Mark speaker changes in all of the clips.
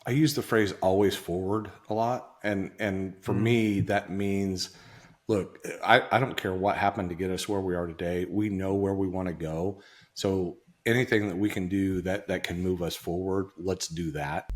Speaker 1: I use the phrase always forward a lot. And for
Speaker 2: Mm.
Speaker 1: me, that means, look, I don't care what happened to get us where we are today. We know where we want to go. So anything that we can do that can move us forward, let's do that.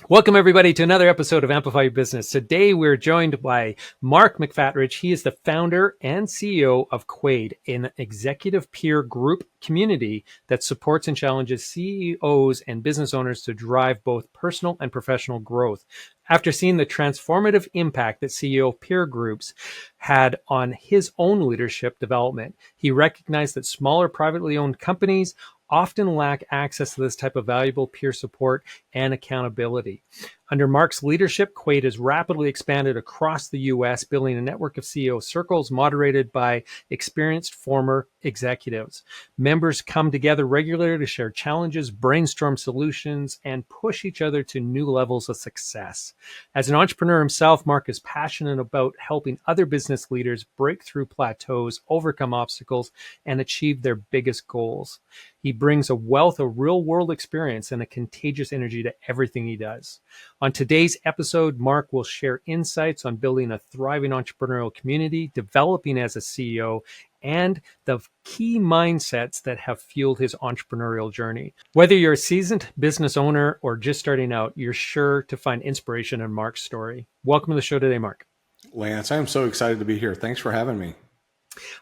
Speaker 2: Welcome, everybody, to another episode of Amplify Your Business. Today, we're joined by Mark McFatridge. He is the founder and CEO of Quade, an executive peer group community that supports and challenges CEOs and business owners to drive both personal and professional growth. After seeing the transformative impact that CEO peer groups had on his own leadership development, he recognized that smaller privately owned companies often lack access to this type of valuable peer support and accountability. Under Mark's leadership, Quade has rapidly expanded across the U.S., building a network of CEO circles moderated by experienced former executives. Members come together regularly to share challenges, brainstorm solutions, and push each other to new levels of success. As an entrepreneur himself, Mark is passionate about helping other business leaders break through plateaus, overcome obstacles, and achieve their biggest goals. He brings a wealth of real-world experience and a contagious energy to everything he does. On today's episode, Mark will share insights on building a thriving entrepreneurial community, developing as a CEO, and the key mindsets that have fueled his entrepreneurial journey. Whether you're a seasoned business owner or just starting out, you're sure to find inspiration in Mark's story. Welcome to the show today, Mark.
Speaker 1: Lance, I am so excited to be here. Thanks for having me.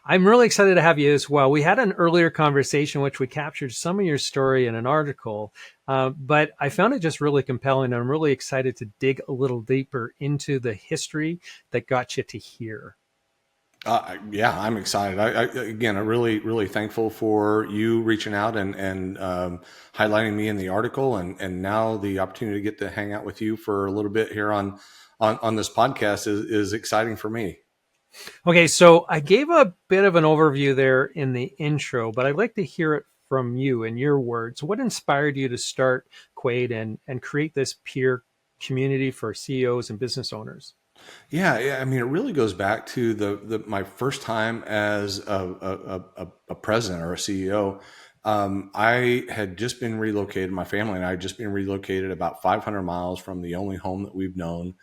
Speaker 2: I'm really excited to have you as well. We had an earlier conversation, which we captured some of your story in an article, but I found it just really compelling. And I'm really excited to dig a little deeper into the history that got you to here.
Speaker 1: Yeah, I'm excited. Again, I'm really thankful for you reaching out and highlighting me in the article, and now the opportunity to get to hang out with you for a little bit here on this podcast is exciting for me.
Speaker 2: Okay, so I gave a bit of an overview there in the intro, but I'd like to hear it from you in your words. What inspired you to start Quade and create this peer community for CEOs and business owners?
Speaker 1: Yeah. I mean, it really goes back to the my first time as a president or a CEO. I had just been relocated. My family and I had just been relocated about 500 miles from the only home that we've known,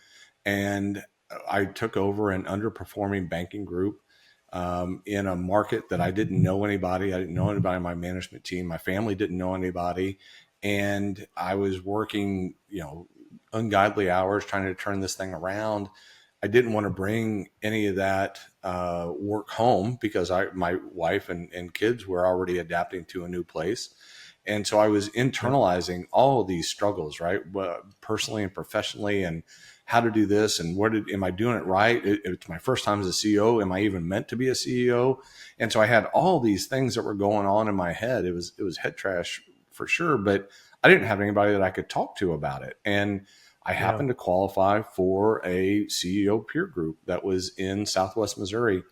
Speaker 1: and I took over an underperforming banking group in a market that I didn't know anybody. I didn't know anybody on my management team. My family didn't know anybody, and I was working, ungodly hours trying to turn this thing around. I didn't want to bring any of that work home because my wife and kids were already adapting to a new place. And so I was
Speaker 2: Yeah.
Speaker 1: internalizing all of these struggles, right? Personally and professionally, and how to do this and am I doing it right? It's my first time as a CEO. Am I even meant to be a CEO? And so I had all these things that were going on in my head. It was head trash for sure, but I didn't have anybody that I could talk to about it. And I
Speaker 2: Yeah.
Speaker 1: happened to qualify for a CEO peer group that was in Southwest Missouri,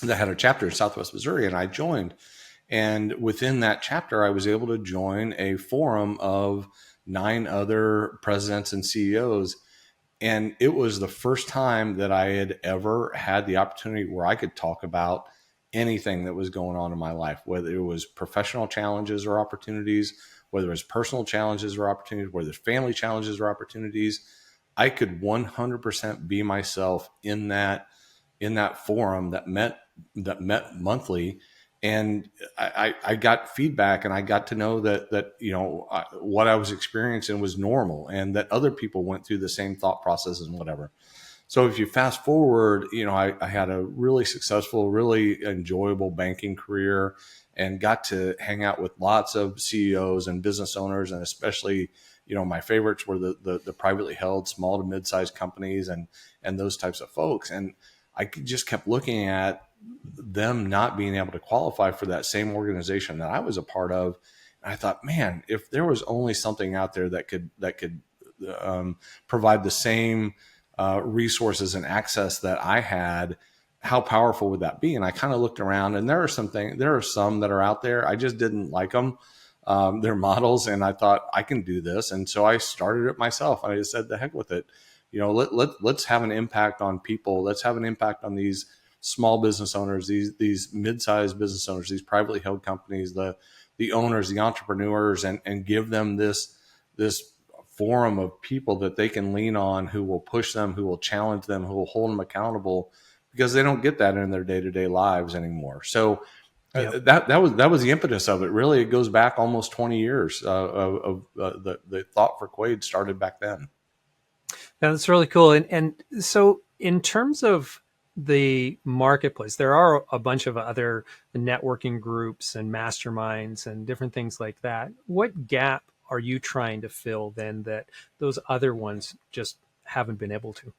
Speaker 1: that had a chapter in Southwest Missouri, and I joined. And within that chapter, I was able to join a forum of 9 other presidents and CEOs. And it was the first time that I had ever had the opportunity where I could talk about anything that was going on in my life, whether it was professional challenges or opportunities, whether it was personal challenges or opportunities, whether it's family challenges or opportunities. I could 100% be myself in that forum that met monthly. And I got feedback, and I got to know that what I was experiencing was normal, and that other people went through the same thought processes and whatever. So if you fast forward, I had a really successful, really enjoyable banking career, and got to hang out with lots of CEOs and business owners, and especially, my favorites were the privately held small to mid-sized companies and those types of folks. And I just kept looking at them not being able to qualify for that same organization that I was a part of. And I thought, man, if there was only something out there that could provide the same resources and access that I had, how powerful would that be? And I kind of looked around, and there are some that are out there. I just didn't like them. They're models, and I thought I can do this. And so I started it myself. I just said, the heck with it. let's have an impact on people. Let's have an impact on these small business owners, these mid-sized business owners, these privately held companies, the owners, the entrepreneurs, and give them this forum of people that they can lean on, who will push them, who will challenge them, who will hold them accountable, because they don't get that in their day-to-day lives anymore. So
Speaker 2: Yep.
Speaker 1: that was the impetus of it. Really, it goes back almost 20 years of the thought for Quade started back then.
Speaker 2: That's really cool. And so in terms of the marketplace, there are a bunch of other networking groups and masterminds and different things like that. What gap are you trying to fill then that those other ones just haven't been able to?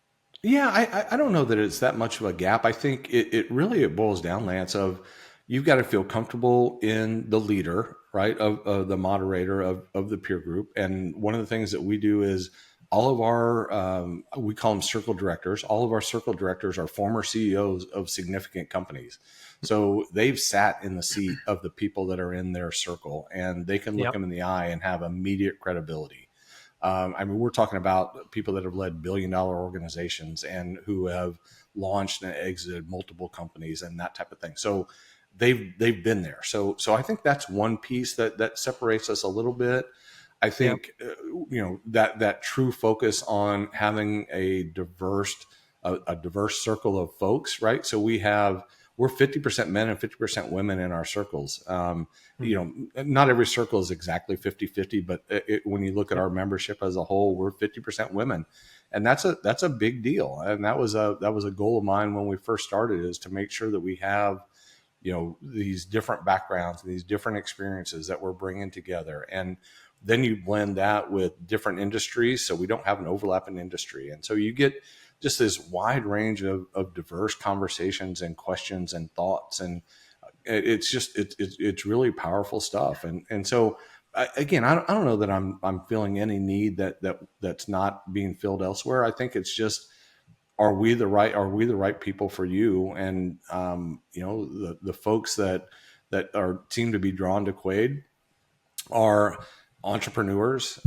Speaker 1: Yeah, I don't know that it's that much of a gap. I think it really it boils down, Lance, of you've got to feel comfortable in the leader, right, of the moderator of the peer group. And one of the things that we do is all of our we call them circle directors. All of our circle directors are former CEOs of significant companies. So they've sat in the seat of the people that are in their circle, and they can look
Speaker 2: Yep.
Speaker 1: them in the eye and have immediate credibility. I mean, we're talking about people that have led billion-dollar organizations and who have launched and exited multiple companies and that type of thing. So they've been there. So I think that's one piece that separates us a little bit. I
Speaker 2: Yep.
Speaker 1: think that true focus on having a diverse circle of folks, right? So we're 50% men and 50% women in our circles. Not every circle is exactly 50-50, but when you look at our membership as a whole, we're 50% women. And that's a big deal. And that was a goal of mine when we first started, is to make sure that we have, these different backgrounds and these different experiences that we're bringing together. And then you blend that with different industries, so we don't have an overlap in industry. And so you get just this wide range of diverse conversations and questions and thoughts. And it's really powerful stuff. And so again, I don't know that I'm feeling any need that's not being filled elsewhere. I think it's just, are we the right people for you? And the folks that seem to be drawn to Quade are entrepreneurs.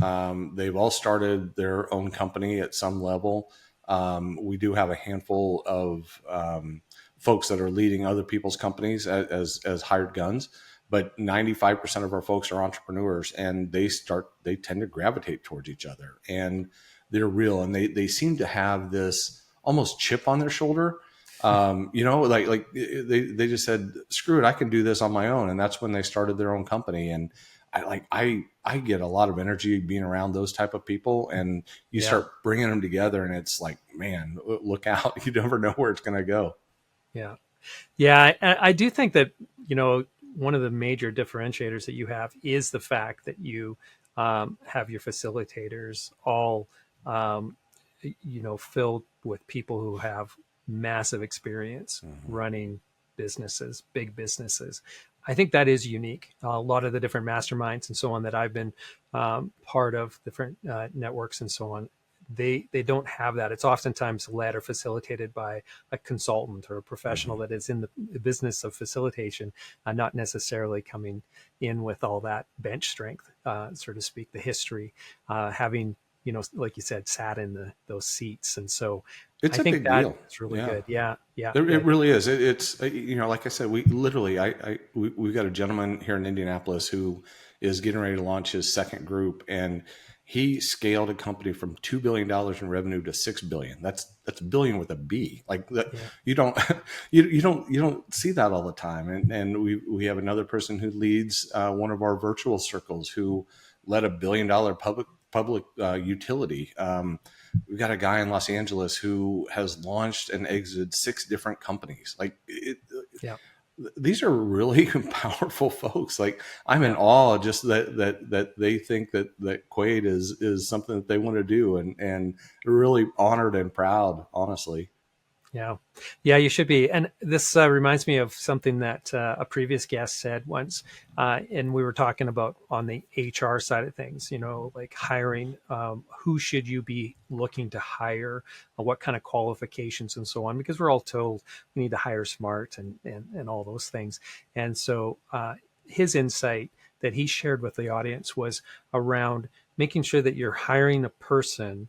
Speaker 1: They've all started their own company at some level. We do have a handful of folks that are leading other people's companies as hired guns, but 95% of our folks are entrepreneurs, and they tend to gravitate towards each other, and they're real, and they seem to have this almost chip on their shoulder. Like they just said, screw it, I can do this on my own. And that's when they started their own company. And I get a lot of energy being around those type of people, and you
Speaker 2: Yeah.
Speaker 1: start bringing them together, and it's like, man, look out. You never know where it's going to go.
Speaker 2: Yeah. Yeah. I do think that, one of the major differentiators that you have is the fact that you have your facilitators all, filled with people who have massive experience
Speaker 1: Mm-hmm.
Speaker 2: running businesses, big businesses. I think that is unique. A lot of the different masterminds and so on that I've been part of, different networks and so on, they don't have that. It's oftentimes led or facilitated by a consultant or a professional
Speaker 1: Mm-hmm.
Speaker 2: that is in the business of facilitation, not necessarily coming in with all that bench strength, so to speak, the history, having, like you said, sat in those seats. And so
Speaker 1: It's
Speaker 2: I
Speaker 1: a
Speaker 2: think
Speaker 1: big
Speaker 2: that
Speaker 1: deal.
Speaker 2: is really
Speaker 1: Yeah.
Speaker 2: good. Yeah. Yeah.
Speaker 1: It
Speaker 2: Yeah.
Speaker 1: really is. It's like I said, we literally, we've got a gentleman here in Indianapolis who is getting ready to launch his second group, and he scaled a company from $2 billion in revenue to $6 billion. That's billion with a B. Like that,
Speaker 2: Yeah.
Speaker 1: you don't you don't see that all the time. And we have another person who leads one of our virtual circles, who led $1 billion public utility. We've got a guy in Los Angeles who has launched and exited 6 different companies.
Speaker 2: Yeah.
Speaker 1: These are really powerful folks. Like, I'm in
Speaker 2: Yeah.
Speaker 1: awe just that they think that Quade is something that they want to do, and really honored and proud, honestly.
Speaker 2: Yeah. Yeah, you should be. And this reminds me of something that a previous guest said once. And we were talking about on the HR side of things, like hiring, who should you be looking to hire, what kind of qualifications and so on, because we're all told we need to hire smart and all those things. And so his insight that he shared with the audience was around making sure that you're hiring a person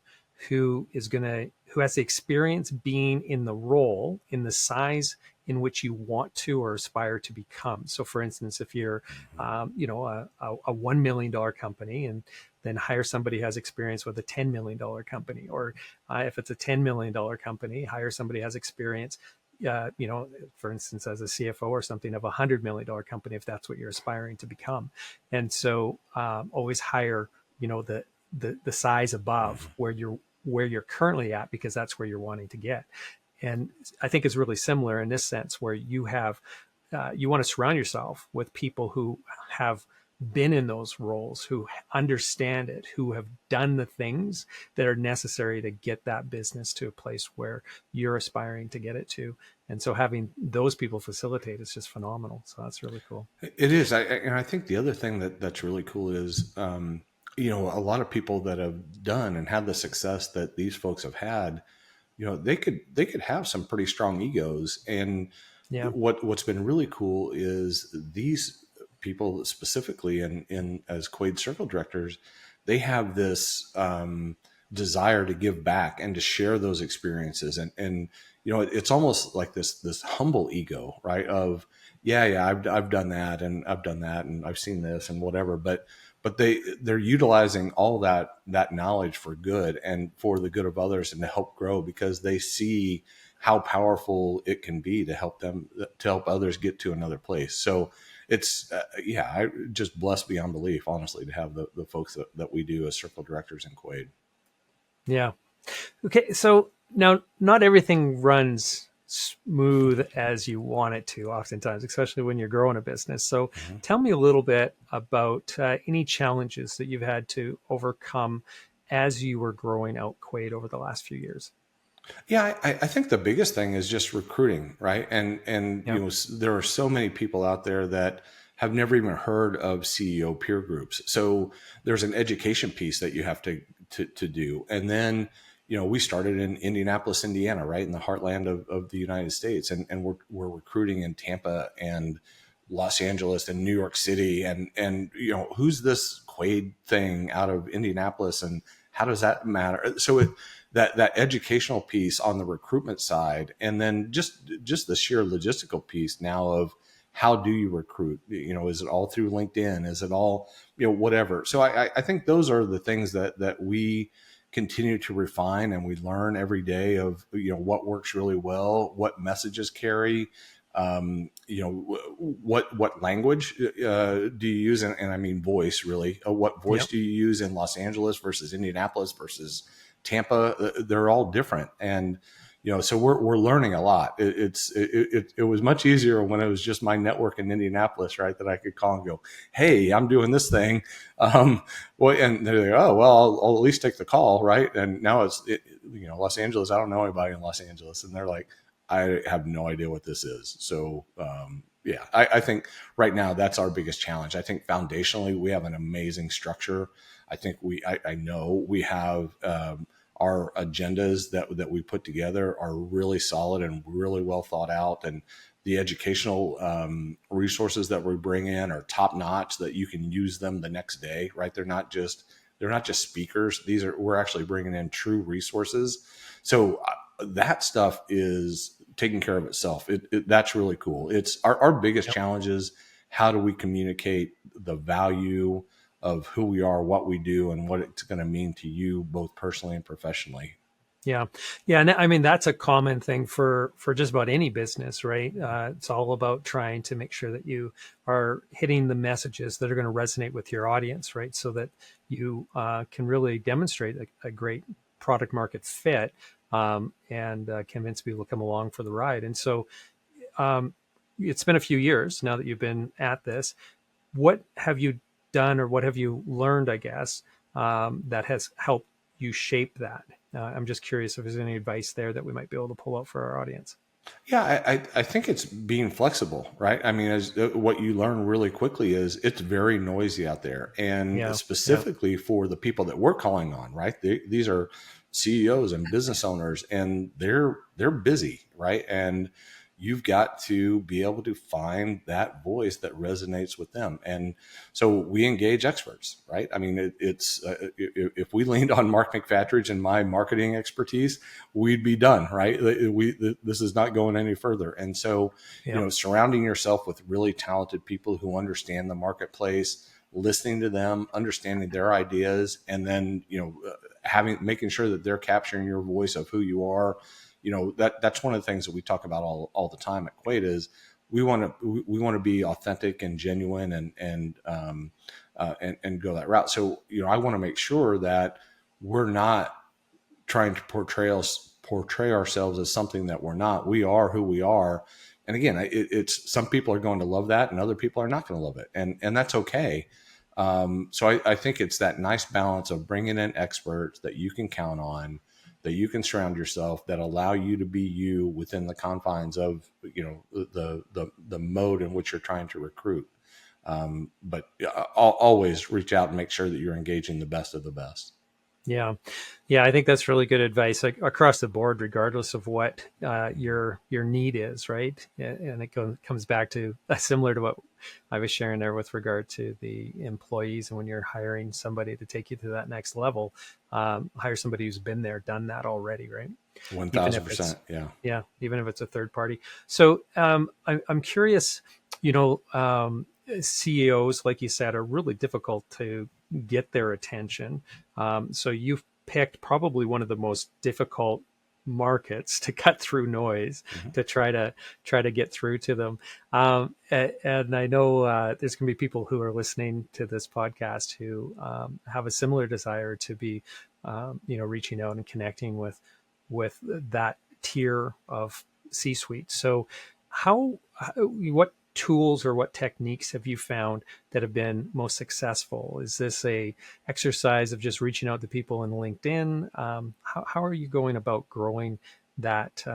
Speaker 2: who has the experience being in the role, in the size in which you want to or aspire to become. So, for instance, if you're, a $1 million company, and then hire somebody who has experience with a $10 million company, or if it's a $10 million company, hire somebody who has experience, for instance, as a CFO or something of $100 million company, if that's what you're aspiring to become. And so, always hire, the size above where you're currently at, because that's where you're wanting to get. And I think it's really similar in this sense, where you want to surround yourself with people who have been in those roles, who understand it, who have done the things that are necessary to get that business to a place where you're aspiring to get it to. And so having those people facilitate is just phenomenal. So that's really cool.
Speaker 1: It is. And I think the other thing that's really cool is, a lot of people that have done and had the success that these folks have had, they could have some pretty strong egos. And
Speaker 2: Yeah.
Speaker 1: what's been really cool is these people specifically in as Quade circle directors, they have this desire to give back and to share those experiences. And it's almost like this humble ego, right? Of, yeah, I've done that, and I've done that, and I've seen this and whatever. But they're utilizing all that knowledge for good and for the good of others and to help grow, because they see how powerful it can be to help others get to another place. So it's, I just blessed beyond belief, honestly, to have the folks that we do as circle directors in Quade.
Speaker 2: Yeah. Okay. So now, not everything runs smooth as you want it to, oftentimes, especially when you're growing a business. So tell me a little bit about any challenges that you've had to overcome as you were growing out Quade over the last few years.
Speaker 1: Yeah, I think the biggest thing is just recruiting, right? And
Speaker 2: Yep.
Speaker 1: there are so many people out there that have never even heard of CEO peer groups. So there's an education piece that you have to do. And then, we started in Indianapolis, Indiana, right in the heartland of the United States, and we're recruiting in Tampa and Los Angeles and New York City, and who's this Quade thing out of Indianapolis, and how does that matter? So that educational piece on the recruitment side, and then just the sheer logistical piece now of how do you recruit? Is it all through LinkedIn? Is it all, whatever? So I think those are the things that we continue to refine, and we learn every day of, what works really well, what messages carry, what language do you use? And I mean, voice, really. What voice
Speaker 2: Yep.
Speaker 1: do you use in Los Angeles versus Indianapolis versus Tampa? They're all different. And, so we're learning a lot. It was much easier when it was just my network in Indianapolis, right? That I could call and go, hey, I'm doing this thing. And they're like, oh, well, I'll at least take the call. Right. And now it's, Los Angeles, I don't know anybody in Los Angeles. And they're like, I have no idea what this is. So, I think right now that's our biggest challenge. I think foundationally we have an amazing structure. I think I know we have, our agendas that we put together are really solid and really well thought out. And the educational resources that we bring in are top notch, that you can use them the next day, right? They're not just speakers. We're actually bringing in true resources. So that stuff is taking care of itself. That's really cool. It's our biggest challenge is, how do we communicate the value of who we are, what we do, and what it's going to mean to you both personally and professionally.
Speaker 2: Yeah. Yeah. And I mean, that's a common thing for just about any business, right? It's all about trying to make sure that you are hitting the messages that are going to resonate with your audience, right? So that you can really demonstrate a great product market fit, and convince people to come along for the ride. And so it's been a few years now that you've been at this. What have you done, or what have you learned, I guess, that has helped you shape that? I'm just curious if there's any advice there that we might be able to pull out for our audience.
Speaker 1: Yeah, I think it's being flexible, right? I mean, what you learn really quickly is it's very noisy out there, and specifically for the people that we're calling on, right? These are CEOs and business owners, and they're busy, right? And you've got to be able to find that voice that resonates with them. And so we engage experts, right? I mean, if we leaned on Mark McFatridge and my marketing expertise, we'd be done, right? This is not going any further. And so,
Speaker 2: Yeah.
Speaker 1: surrounding yourself with really talented people who understand the marketplace, listening to them, understanding their ideas, and then, making sure that they're capturing your voice of who you are. That's one of the things that we talk about all the time at Quade is we want to be authentic and genuine and go that route. So, I want to make sure that we're not trying to portray ourselves as something that we're not. We are who we are. And again, it's some people are going to love that and other people are not going to love it. And that's okay. So I think it's that nice balance of bringing in experts that you can count on, that you can surround yourself, that allow you to be you within the confines of, the mode in which you're trying to recruit. But I'll always reach out and make sure that you're engaging the best of the best.
Speaker 2: Yeah. Yeah. I think that's really good advice, like across the board, regardless of what your need is. Right. And it comes back to similar to what I was sharing there with regard to the employees. And when you're hiring somebody to take you to that next level, hire somebody who's been there, done that already. Right. Even if it's,
Speaker 1: 1000%. Yeah.
Speaker 2: yeah, even if it's a third party. So I'm curious, CEOs, like you said, are really difficult to get their attention. So you've picked probably one of the most difficult markets to cut through noise, to try to get through to them. And I know there's going to be people who are listening to this podcast who have a similar desire to be, reaching out and connecting with that tier of C-suite. So what tools or what techniques have you found that have been most successful? Is this a exercise of just reaching out to people in LinkedIn? How are you going about growing that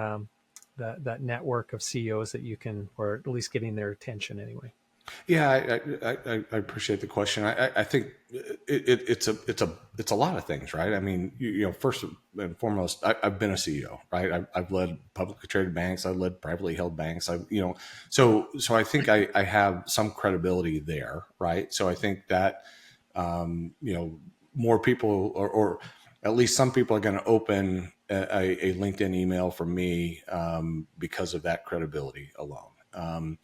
Speaker 2: that network of CEOs that you can, or at least getting their attention anyway?
Speaker 1: Yeah, I appreciate the question. I think it's a lot of things, right? I mean, first and foremost, I've been a CEO, right? I've led publicly traded banks, I've led privately held banks. So I think I have some credibility there, right? So I think that more people, or at least some people, are going to open a LinkedIn email from me because of that credibility alone.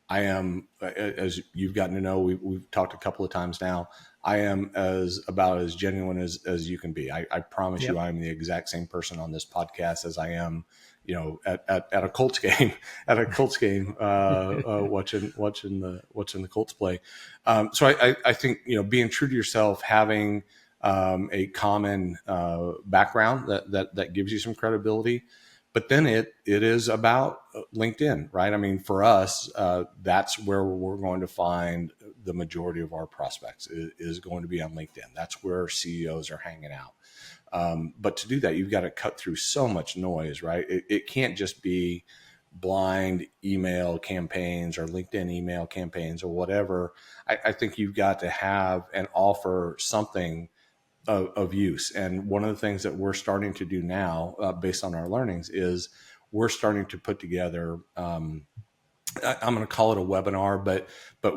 Speaker 1: I am, as you've gotten to know, we've talked a couple of times now, I am about as genuine as you can be. I promise you, I am the exact same person on this podcast as I am, at a Colts game, watching the Colts play. So I think, being true to yourself, having a common background that gives you some credibility. But then it is about LinkedIn, right? I mean, for us, that's where we're going to find the majority of our prospects is going to be on LinkedIn. That's where CEOs are hanging out. But to do that, you've got to cut through so much noise, right? It can't just be blind email campaigns or LinkedIn email campaigns or whatever. I think you've got to have and offer something of use. And one of the things that we're starting to do now, based on our learnings, is we're starting to put together, I'm going to call it a webinar, but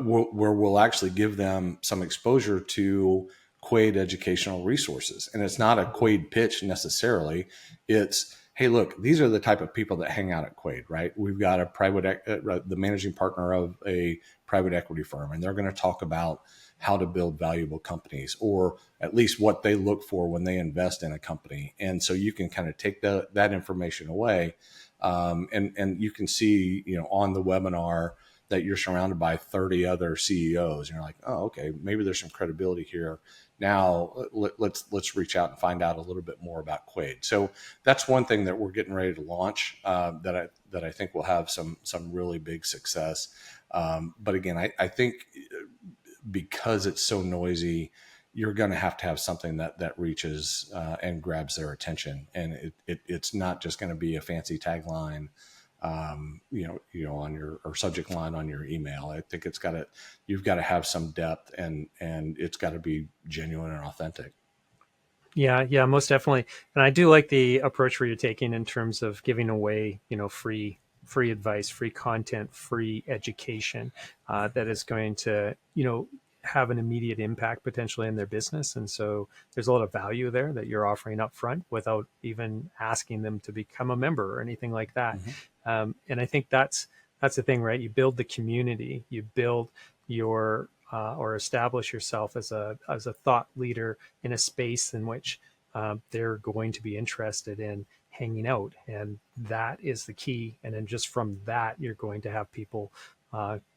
Speaker 1: where we'll actually give them some exposure to Quade educational resources. And it's not a Quade pitch necessarily. It's, hey, look, these are the type of people that hang out at Quade, right? We've got the managing partner of a private equity firm, and they're going to talk about how to build valuable companies, or at least what they look for when they invest in a company. And so you can kind of take that information away. And you can see, on the webinar that you're surrounded by 30 other CEOs, and you're like, oh, okay, maybe there's some credibility here. Now let's reach out and find out a little bit more about Quade. So that's one thing that we're getting ready to launch, that I think will have some really big success. But again, I think because it's so noisy, you're going to have something that reaches and grabs their attention, and it's not just going to be a fancy tagline, on your or subject line on your email. I think you've got to have some depth, and it's got to be genuine and authentic.
Speaker 2: Yeah, most definitely. And I do like the approach where you're taking in terms of giving away, free free advice, free content, free education that is going to, have an immediate impact potentially in their business. And so there's a lot of value there that you're offering up front without even asking them to become a member or anything like that.
Speaker 1: Mm-hmm.
Speaker 2: And I think that's the thing, right? You build the community, you build your or establish yourself as a thought leader in a space in which they're going to be interested in hanging out, and that is the key. And then just from that, you're going to have people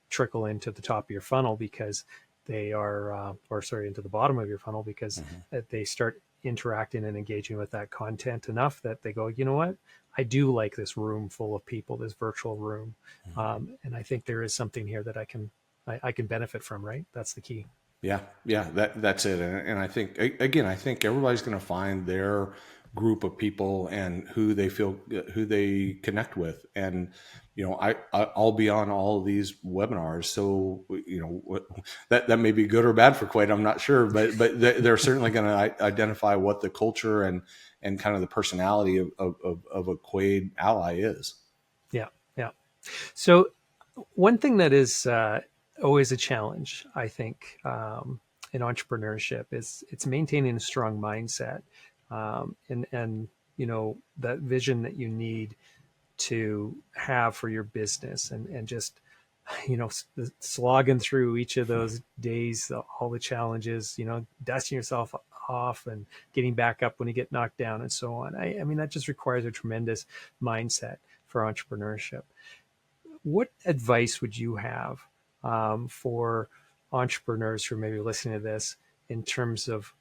Speaker 2: trickle into the top of your funnel because they are, or sorry, into the bottom of your funnel because
Speaker 1: Mm-hmm.
Speaker 2: they start interacting and engaging with that content enough that they go, you know what? I do like this room full of people, this virtual room, and I think there is something here that I can benefit from. Right? That's the key.
Speaker 1: Yeah, yeah, that's it. And I think again, I think everybody's going to find their group of people and who they connect with. And I'll be on all of these webinars, so that may be good or bad for Quade. I'm not sure, but they're certainly going to identify what the culture and kind of the personality of a Quade ally is.
Speaker 2: Yeah, yeah. So one thing that is always a challenge, I think, in entrepreneurship is it's maintaining a strong mindset, and that vision that you need to have for your business, and just slogging through each of those days, all the challenges, dusting yourself off and getting back up when you get knocked down and so on. I mean, that just requires a tremendous mindset for entrepreneurship. What advice would you have for entrepreneurs who are maybe listening to this in terms of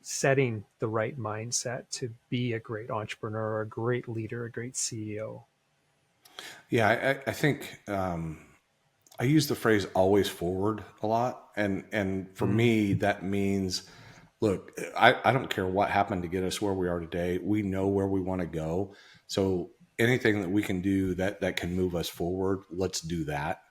Speaker 2: setting the right mindset to be a great entrepreneur, a great leader, a great CEO?
Speaker 1: Yeah, I think I use the phrase "always forward" a lot, and for
Speaker 2: Mm,
Speaker 1: me that means, look, I don't care what happened to get us where we are today. We know where we want to go, so anything that we can do that can move us forward, let's do that.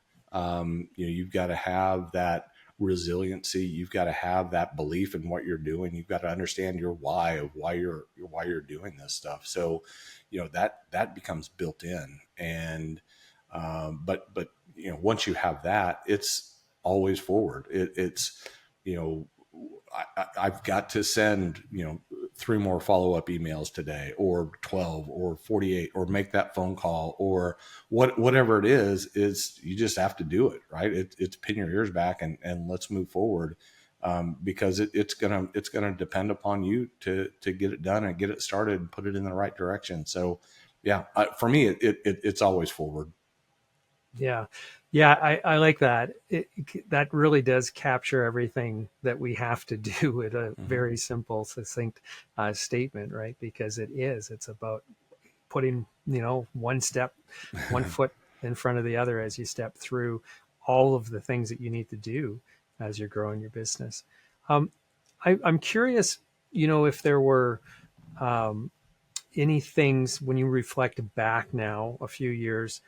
Speaker 1: You've got to have that resiliency. You've got to have that belief in what you're doing. You've got to understand your why of why you're doing this stuff. So, that becomes built in. And but once you have that, it's always forward. It's you know I've got to send 3 more follow-up emails today, or 12, or 48, or make that phone call, or whatever it is you just have to do it, right? It's pin your ears back and let's move forward, because it's gonna depend upon you to get it done and get it started and put it in the right direction. So yeah, for me, it's always forward.
Speaker 2: yeah. Yeah, I like that. That really does capture everything that we have to do with a
Speaker 1: Mm-hmm.
Speaker 2: very simple, succinct statement, right? Because it's about putting, one foot in front of the other as you step through all of the things that you need to do as you're growing your business. Um, I'm curious, if there were um, any things when you reflect back now a few years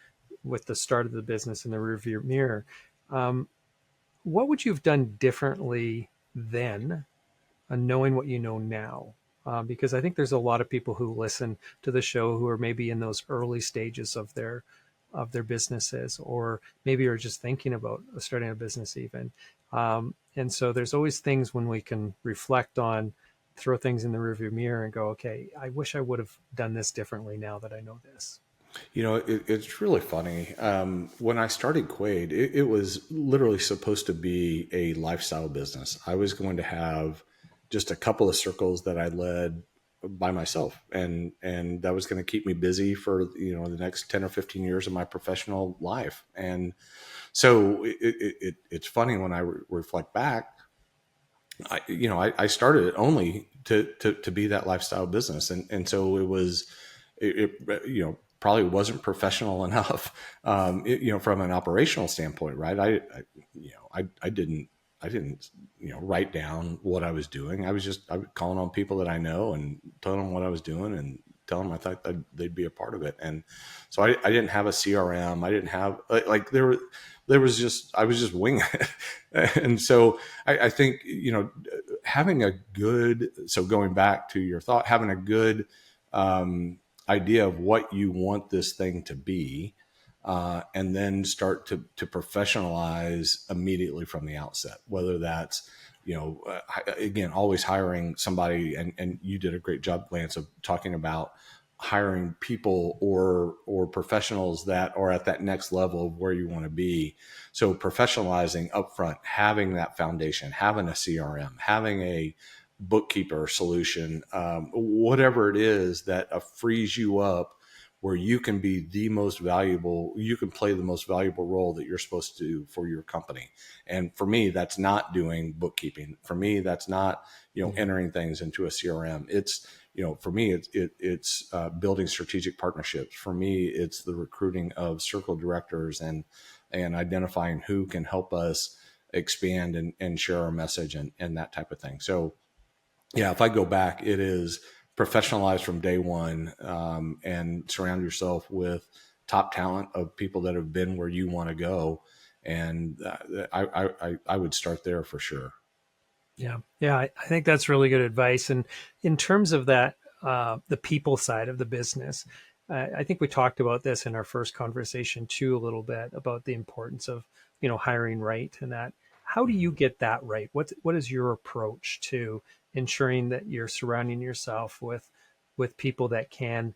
Speaker 2: with the start of the business in the rearview mirror, um, what would you have done differently then, knowing what you know now? Because I think there's a lot of people who listen to the show who are maybe in those early stages of their businesses, or maybe are just thinking about starting a business even. And so there's always things when we can reflect on, throw things in the rearview mirror and go, okay, I wish I would have done this differently now that I know this.
Speaker 1: It's really funny. When I started Quade, it was literally supposed to be a lifestyle business. I was going to have just a couple of circles that I led by myself, and that was going to keep me busy for the next 10 or 15 years of my professional life. And so it's funny when I reflect back. I started it only to be that lifestyle business, and so it was probably wasn't professional enough, from an operational standpoint, right? I didn't write down what I was doing. I was calling on people that I know and telling them what I was doing and telling them I thought that they'd be a part of it. And so I didn't have a CRM. I didn't have like there was just, I was just winging it. And so I think, having a good, so going back to your thought, having a good idea of what you want this thing to be, and then start to professionalize immediately from the outset, whether that's, again, always hiring somebody. And you did a great job, Lance, of talking about hiring people or professionals that are at that next level of where you want to be. So professionalizing upfront, having that foundation, having a CRM, having a bookkeeper solution, whatever it is that frees you up where you can be the most valuable, you can play the most valuable role that you're supposed to do for your company. And for me, that's not doing bookkeeping. For me, that's not, entering things into a CRM. It's, for me, it's building strategic partnerships. For me, it's the recruiting of circle directors and identifying who can help us expand and share our message and that type of thing. So yeah, if I go back, it is professionalize from day one, and surround yourself with top talent of people that have been where you want to go. And I would start there for sure.
Speaker 2: Yeah. Yeah. I think that's really good advice. And in terms of that, the people side of the business, I think we talked about this in our first conversation too, a little bit about the importance of, hiring right and that. How do you get that right? What is your approach to ensuring that you're surrounding yourself with people that can,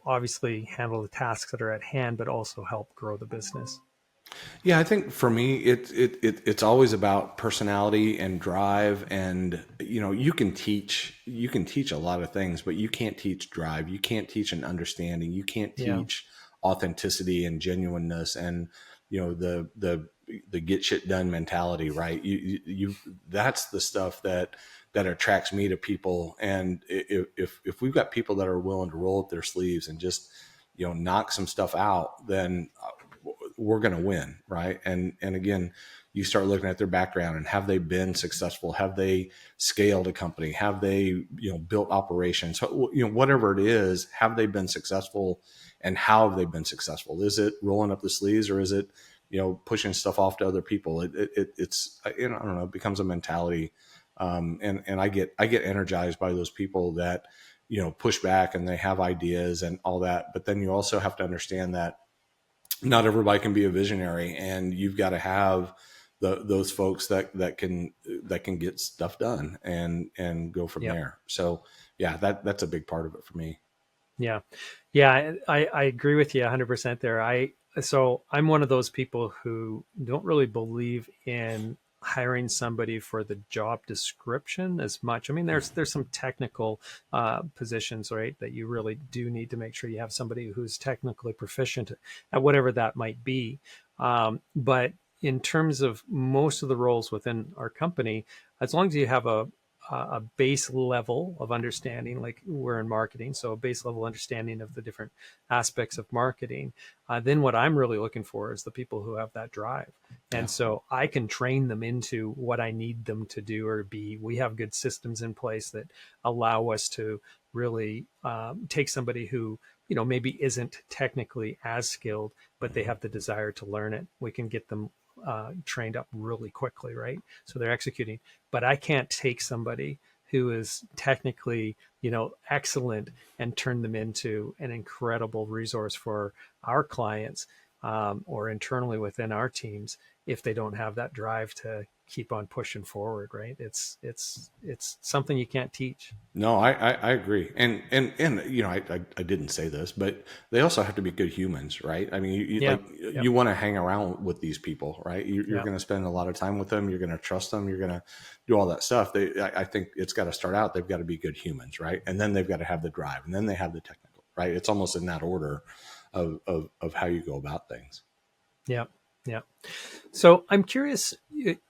Speaker 2: obviously handle the tasks that are at hand, but also help grow the business?
Speaker 1: Yeah, I think for me, it's always about personality and drive. And you can teach a lot of things, but you can't teach drive. You can't teach an understanding. You can't
Speaker 2: Yeah.
Speaker 1: teach authenticity and genuineness, and the get shit done mentality, right? You that's the stuff that attracts me to people. And if we've got people that are willing to roll up their sleeves and just knock some stuff out, then we're going to win, right? And again, you start looking at their background and have they been successful? Have they scaled a company? Have they built operations? So, whatever it is, have they been successful, and how have they been successful? Is it rolling up the sleeves, or is it pushing stuff off to other people? It's I don't know. It becomes a mentality, and I get energized by those people that push back and they have ideas and all that. But then you also have to understand that not everybody can be a visionary, and you've got to have those folks that can get stuff done and go from
Speaker 2: Yep.
Speaker 1: there. So yeah, that's a big part of it for me.
Speaker 2: Yeah. Yeah. I agree with you 100% there. So I'm one of those people who don't really believe in hiring somebody for the job description as much. I mean, there's some technical positions, right, that you really do need to make sure you have somebody who's technically proficient at whatever that might be. But in terms of most of the roles within our company, as long as you have a base level of understanding, like we're in marketing, so a base level understanding of the different aspects of marketing. Then what I'm really looking for is the people who have that drive.
Speaker 1: Yeah.
Speaker 2: And so I can train them into what I need them to do or be. We have good systems in place that allow us to really take somebody who, maybe isn't technically as skilled, but they have the desire to learn it. We can get them trained up really quickly, right? So they're executing. But I can't take somebody who is technically, excellent and turn them into an incredible resource for our clients, or internally within our teams if they don't have that drive to keep on pushing forward, right? It's something you can't teach.
Speaker 1: No, I agree. And I didn't say this, but they also have to be good humans, right? I mean,
Speaker 2: Yeah. Yep.
Speaker 1: you want to hang around with these people, right? You're
Speaker 2: Yeah.
Speaker 1: going to spend a lot of time with them. You're going to trust them. You're going to do all that stuff. I think it's got to start out. They've got to be good humans, right? And then they've got to have the drive, and then they have the technical, right? It's almost in that order of how you go about things.
Speaker 2: Yeah. Yeah. So I'm curious,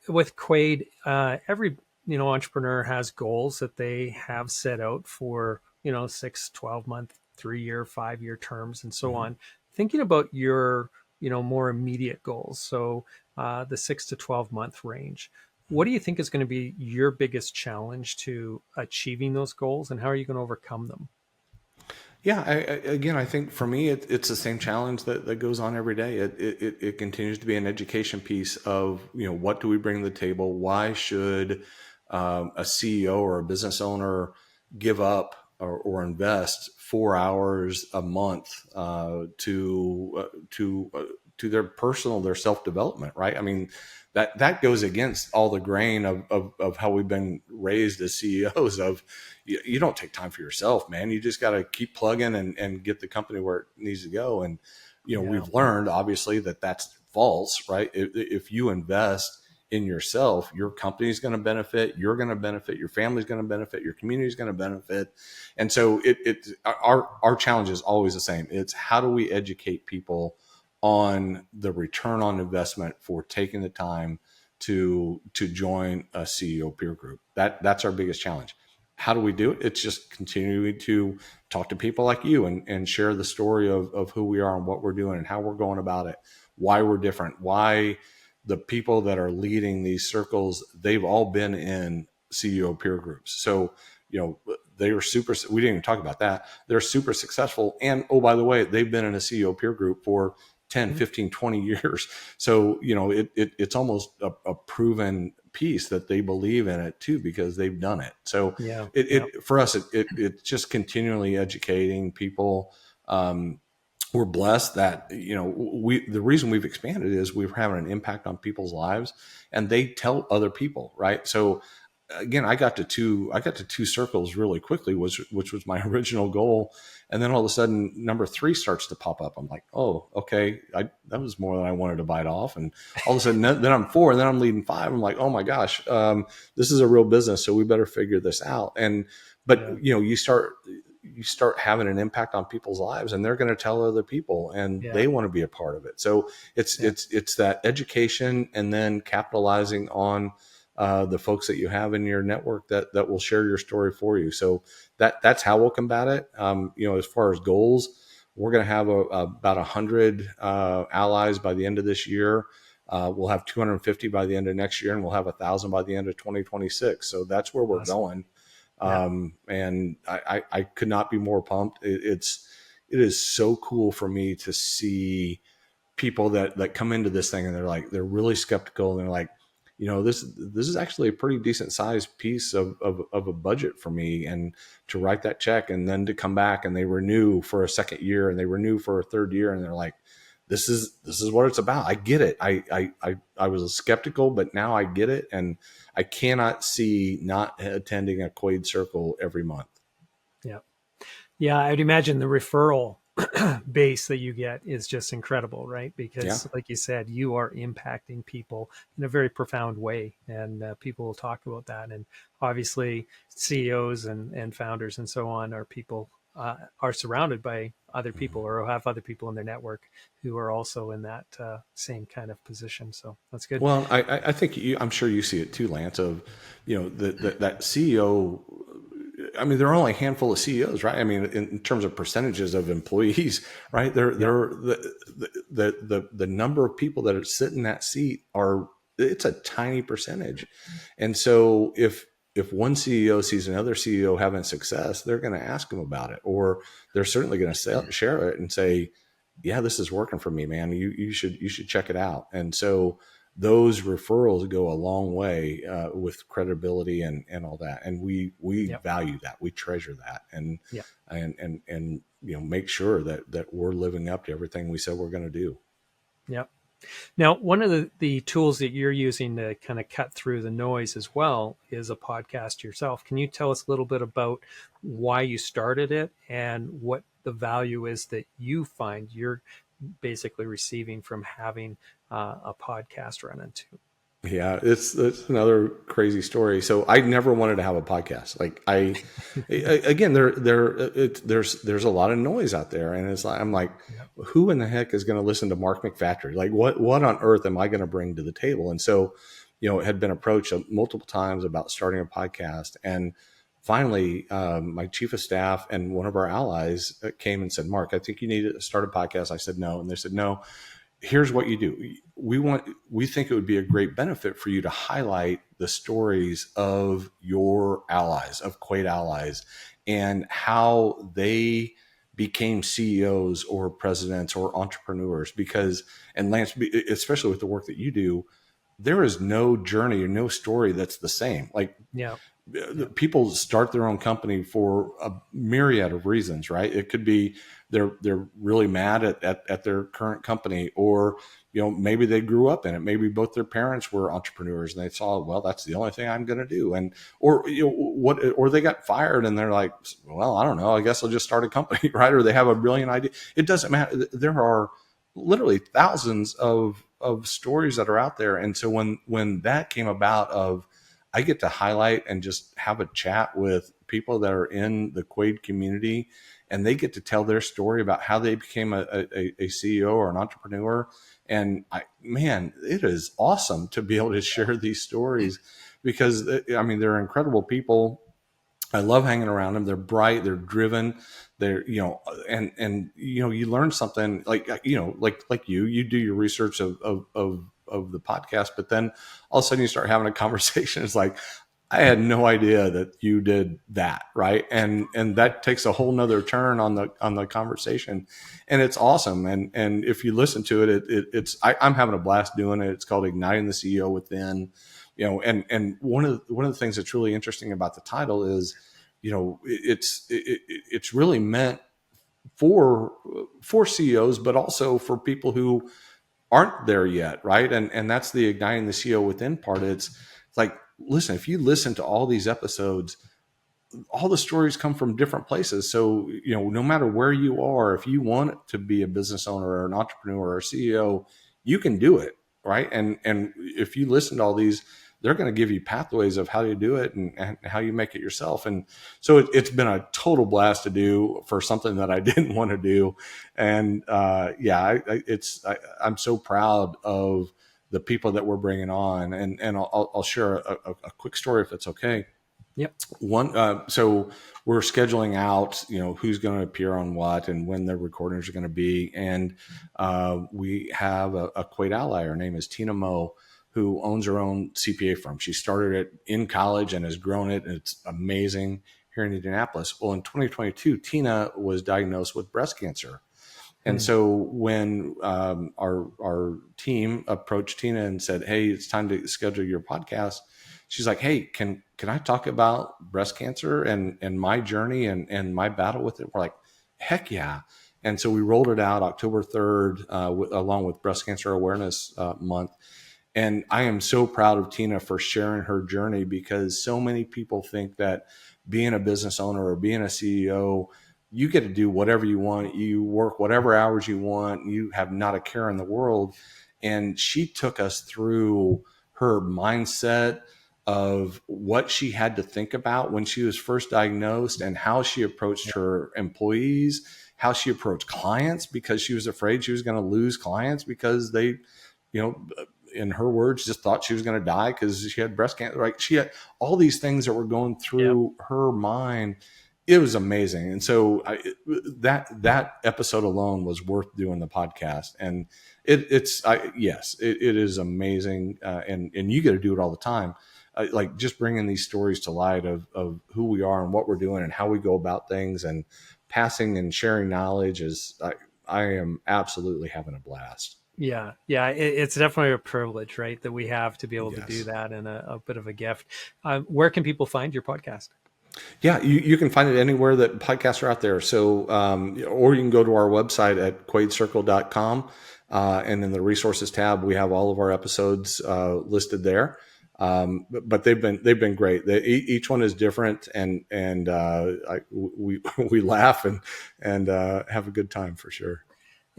Speaker 2: with Quade, every entrepreneur has goals that they have set out for 6, 12-month, 3-year, 5-year terms, and so
Speaker 1: Mm-hmm.
Speaker 2: on. Thinking about your more immediate goals, so the 6 to 12 month range. What do you think is going to be your biggest challenge to achieving those goals, and how are you going to overcome them?
Speaker 1: Yeah, again, I think for me, it's the same challenge that goes on every day. It continues to be an education piece of, what do we bring to the table? Why should a CEO or a business owner give up or invest 4 hours a month to their self-development, right? I mean, that goes against all the grain of how we've been raised as CEOs of you don't take time for yourself, man. You just got to keep plugging and get the company where it needs to go. And, we've learned obviously that that's false, right? If you invest in yourself, your company is going to benefit, you're going to benefit, your family's going to benefit, your community is going to benefit. And so our challenge is always the same. It's how do we educate people on the return on investment for taking the time to join a CEO peer group. That's our biggest challenge. How do we do it? It's just continuing to talk to people like you and share the story of who we are and what we're doing and how we're going about it, why we're different, why the people that are leading these circles, they've all been in CEO peer groups. So, they were we didn't even talk about that. They're super successful. And, oh, by the way, they've been in a CEO peer group for 10, 15, 20 years. So, it's almost a proven piece that they believe in it too, because they've done it. So for us, it's just continually educating people. We're blessed that, the reason we've expanded is we're having an impact on people's lives and they tell other people, right? So again, I got to two circles really quickly, which was my original goal. And then all of a sudden, number 3 starts to pop up. I'm like, oh, okay, that was more than I wanted to bite off. And all of a sudden, then I'm 4, and then I'm leading 5. I'm like, oh my gosh, this is a real business, so we better figure this out. But you start having an impact on people's lives, and they're going to tell other people, and they want to be a part of it. So it's that education, and then capitalizing on the folks that you have in your network that will share your story for you. So that's how we'll combat it. As far as goals, we're going to have about 100 allies by the end of this year. We'll have 250 by the end of next year, and we'll have 1,000 by the end of 2026. So that's where we're going. And I could not be more pumped. It is so cool for me to see people that come into this thing and they're really skeptical, and they're like, this is actually a pretty decent sized piece of a budget for me, and to write that check and then to come back and they renew for a second year and they renew for a third year, and they're like, this is what it's about. I get it. I was skeptical, but now I get it. And I cannot see not attending a Quade circle every month.
Speaker 2: Yeah. Yeah. I'd imagine the referral base that you get is just incredible, right? Because like you said, you are impacting people in a very profound way, and people will talk about that. And obviously CEOs and founders and so on are people are surrounded by other people or have other people in their network who are also in that same kind of position. So that's good.
Speaker 1: Well, I think I'm sure you see it too, Lance, of, that CEO. I mean, there are only a handful of CEOs, right? I mean, in terms of percentages of employees, right? The number of people that are sitting in that seat it's a tiny percentage. And so if one CEO sees another CEO having success, they're going to ask them about it, or they're certainly going to share it and say, yeah, this is working for me, man. You should check it out. And so those referrals go a long way with credibility and all that. And we value that. We treasure that. And make sure that we're living up to everything we said we're going to do.
Speaker 2: Yep. Now, one of the tools that you're using to kind of cut through the noise as well is a podcast yourself. Can you tell us a little bit about why you started it and what the value is that you find you're basically receiving from having a podcast run into?
Speaker 1: Yeah, it's another crazy story. So I never wanted to have a podcast. Like again, there's a lot of noise out there, and it's like, I'm like, who in the heck is going to listen to Mark McFatridge? Like, what on earth am I going to bring to the table? And so, had been approached multiple times about starting a podcast, and finally, my chief of staff and one of our allies came and said, Mark, I think you need to start a podcast. I said no, and they said no. Here's what you do. We think it would be a great benefit for you to highlight the stories of your allies, of Quade allies, and how they became CEOs or presidents or entrepreneurs. Because, and Lance, especially with the work that you do, there is no journey or no story that's the same. Like, people start their own company for a myriad of reasons, right? It could be they're really mad at their current company, or maybe they grew up in it. Maybe both their parents were entrepreneurs and they saw, well, that's the only thing I'm going to do, and or they got fired and they're like, well, I don't know, I guess I'll just start a company, right? Or they have a brilliant idea. It doesn't matter. There are literally thousands of stories that are out there, and so when that came about, of I get to highlight and just have a chat with people that are in the Quade community, and they get to tell their story about how they became a CEO or an entrepreneur. And man, it is awesome to be able to share these stories, because I mean, they're incredible people. I love hanging around them. They're bright, they're driven, they're, and you learn something, like, like you do your research of the podcast, but then all of a sudden you start having a conversation. It's like, I had no idea that you did that, right? And that takes a whole nother turn on the conversation, and it's awesome. And if you listen to it, I'm having a blast doing it. It's called Igniting the CEO Within. And one of the things that's really interesting about the title is, it's really meant for CEOs, but also for people who aren't there yet, right? And that's the Igniting the CEO Within part. It's like, listen, if you listen to all these episodes, all the stories come from different places. So, no matter where you are, if you want to be a business owner or an entrepreneur or CEO, you can do it, right? And if you listen to all these, they're going to give you pathways of how you do it and how you make it yourself. And so it's been a total blast to do for something that I didn't want to do. And I'm so proud of the people that we're bringing on. And I'll share a quick story, if it's okay.
Speaker 2: Yep.
Speaker 1: So we're scheduling out, who's going to appear on what and when their recordings are going to be. And we have a Quade ally. Her name is Tina Moe, who owns her own CPA firm. She started it in college and has grown it, and it's amazing here in Indianapolis. Well, in 2022, Tina was diagnosed with breast cancer. And so when our team approached Tina and said, "Hey, it's time to schedule your podcast," she's like, "Hey, can I talk about breast cancer and my journey and my battle with it?" We're like, "Heck yeah!" And so we rolled it out October 3rd, along with Breast Cancer Awareness Month. And I am so proud of Tina for sharing her journey, because so many people think that being a business owner or being a CEO, you get to do whatever you want. You work whatever hours you want. You have not a care in the world. And she took us through her mindset of what she had to think about when she was first diagnosed, and how she approached her employees, how she approached clients, because she was afraid she was going to lose clients because they, in her words, just thought she was going to die because she had breast cancer. Right? She had all these things that were going through her mind. It was amazing. And so that episode alone was worth doing the podcast. And it is amazing. And you get to do it all the time. Like just bringing these stories to light of who we are and what we're doing and how we go about things, and passing and sharing knowledge I am absolutely having a blast.
Speaker 2: Yeah. It's definitely a privilege, right, that we have to be able to do
Speaker 1: Yes.
Speaker 2: that, and a bit of a gift. Where can people find your podcast?
Speaker 1: Yeah, you can find it anywhere that podcasts are out there. So, or you can go to our website at quadecircle.com. And in the resources tab, we have all of our episodes listed there. But they've been great. Each one is different, and we laugh and have a good time for sure.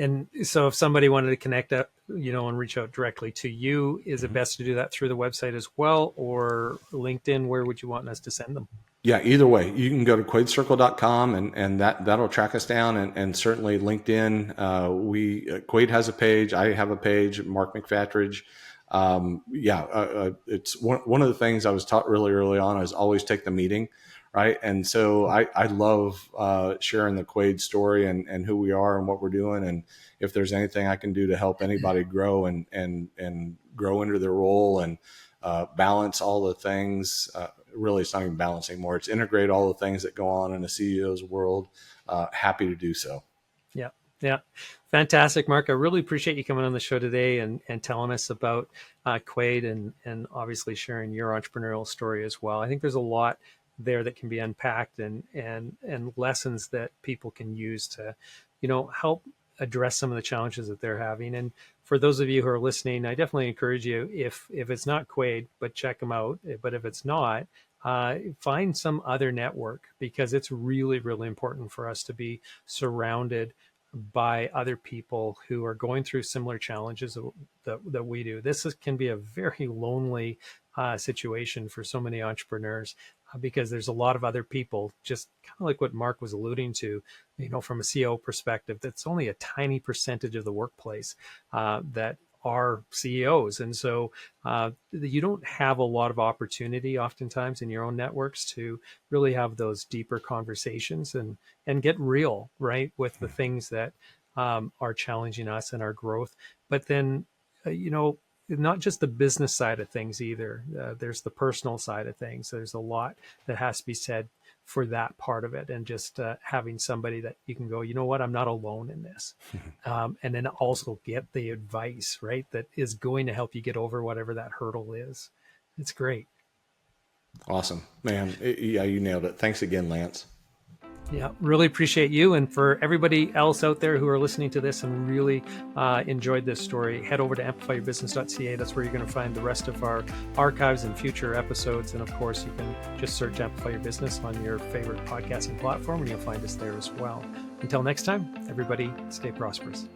Speaker 2: And so if somebody wanted to connect up, and reach out directly to you, is it best to do that through the website as well, or LinkedIn? Where would you want us to send them?
Speaker 1: Yeah, either way, you can go to quadecircle.com and that'll track us down, and certainly LinkedIn. Quade has a page. I have a page, Mark McFatridge. It's one of the things I was taught really early on is always take the meeting, right? And so I love sharing the Quade story and who we are and what we're doing, and if there's anything I can do to help anybody grow and grow into their role and balance all the things. Really, it's not even balance anymore. It's integrate all the things that go on in a CEO's world. Happy to do so.
Speaker 2: Yeah. Yeah. Fantastic, Mark. I really appreciate you coming on the show today and telling us about Quade and obviously sharing your entrepreneurial story as well. I think there's a lot there that can be unpacked and lessons that people can use to, help address some of the challenges that they're having. And for those of you who are listening, I definitely encourage you, if it's not Quade, but check them out. But if it's not, find some other network, because it's really, really important for us to be surrounded by other people who are going through similar challenges that we do. Can be a very lonely situation for so many entrepreneurs, because there's a lot of other people, just kind of like what Mark was alluding to, from a CEO perspective, that's only a tiny percentage of the workplace that are CEOs. And so you don't have a lot of opportunity oftentimes in your own networks to really have those deeper conversations and get real, right, with the things that are challenging us and our growth. But then, not just the business side of things either. There's the personal side of things. There's a lot that has to be said for that part of it, and just having somebody that you can go, you know what, I'm not alone in this. And then also get the advice, right, that is going to help you get over whatever that hurdle is. It's great.
Speaker 1: Awesome, man. Yeah, you nailed it. Thanks again, Lance.
Speaker 2: Yeah, really appreciate you. And for everybody else out there who are listening to this and really enjoyed this story, head over to amplifyyourbusiness.ca. That's where you're going to find the rest of our archives and future episodes. And of course, you can just search Amplify Your Business on your favorite podcasting platform, and you'll find us there as well. Until next time, everybody, stay prosperous.